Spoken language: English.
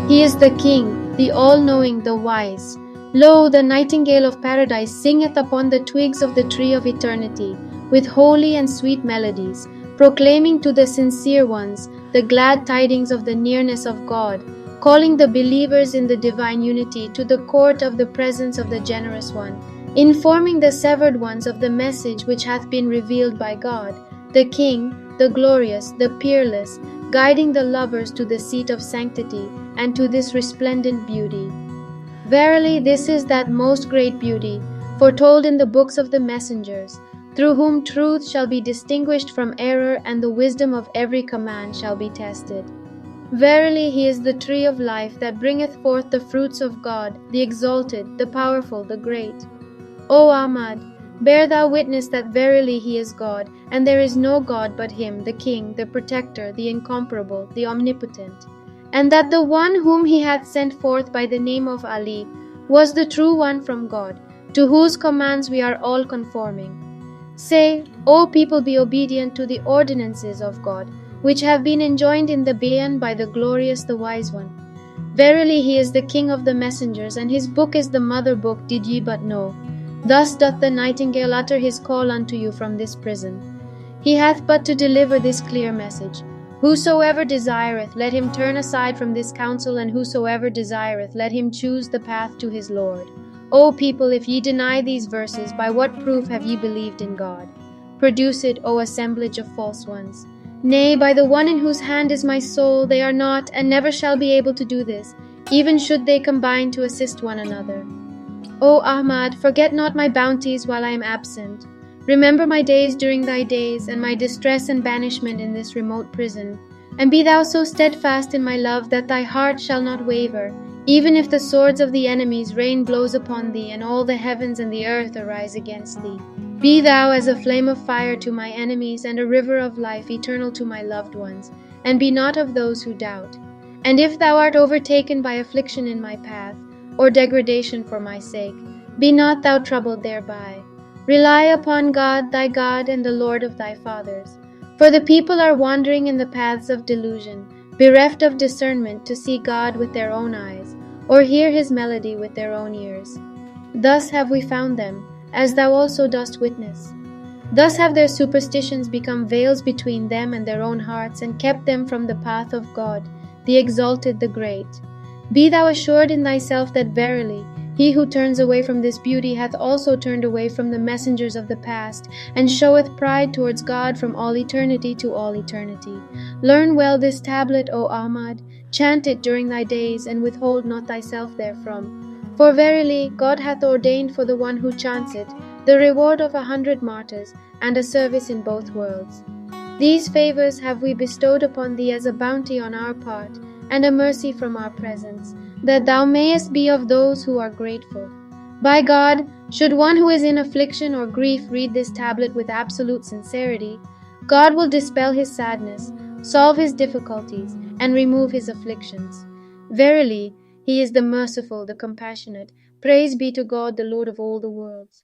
He is the King, the all-knowing, the wise. Lo, the nightingale of paradise singeth upon the twigs of the tree of eternity, with holy and sweet melodies, proclaiming to the sincere ones the glad tidings of the nearness of God, calling the believers in the divine unity to the court of the presence of the generous one, informing the severed ones of the message which hath been revealed by God, the King, the glorious, the peerless, guiding the lovers to the seat of sanctity and to this resplendent beauty. Verily, this is that most great beauty, foretold in the books of the messengers, through whom truth shall be distinguished from error, and the wisdom of every command shall be tested. Verily, he is the tree of life that bringeth forth the fruits of God, the exalted, the powerful, the great. O Ahmad, bear thou witness that verily he is God, and there is no God but him, the King, the Protector, the Incomparable, the Omnipotent, and that the one whom he hath sent forth by the name of Ali was the true one from God, to whose commands we are all conforming. Say, O people, be obedient to the ordinances of God, which have been enjoined in the Bayan by the glorious, the wise one. Verily he is the King of the messengers, and his book is the mother book, did ye but know. Thus doth the nightingale utter his call unto you from this prison. He hath but to deliver this clear message. Whosoever desireth, let him turn aside from this counsel, and whosoever desireth, let him choose the path to his Lord. O people, if ye deny these verses, by what proof have ye believed in God? Produce it, O assemblage of false ones. Nay, by the one in whose hand is my soul, they are not, and never shall be able to do this, even should they combine to assist one another. O Ahmad, forget not my bounties while I am absent. Remember my days during thy days, and my distress and banishment in this remote prison. And be thou so steadfast in my love that thy heart shall not waver, even if the swords of the enemies rain blows upon thee, and all the heavens and the earth arise against thee. Be thou as a flame of fire to my enemies, and a river of life eternal to my loved ones, and be not of those who doubt. And if thou art overtaken by affliction in my path, or degradation for my sake, be not thou troubled thereby. Rely upon God, thy God, and the Lord of thy fathers. For the people are wandering in the paths of delusion, bereft of discernment to see God with their own eyes, or hear his melody with their own ears. Thus have we found them, as thou also dost witness. Thus have their superstitions become veils between them and their own hearts, and kept them from the path of God, the exalted, the great. Be thou assured in thyself that verily, he who turns away from this beauty hath also turned away from the messengers of the past, and showeth pride towards God from all eternity to all eternity. Learn well this tablet, O Ahmad, chant it during thy days, and withhold not thyself therefrom. For verily, God hath ordained for the one who chants it the reward of 100 martyrs, and a service in both worlds. These favors have we bestowed upon thee as a bounty on our part, and a mercy from our presence, that thou mayest be of those who are grateful. By God, should one who is in affliction or grief read this tablet with absolute sincerity, God will dispel his sadness, solve his difficulties, and remove his afflictions. Verily, he is the merciful, the compassionate. Praise be to God, the Lord of all the worlds.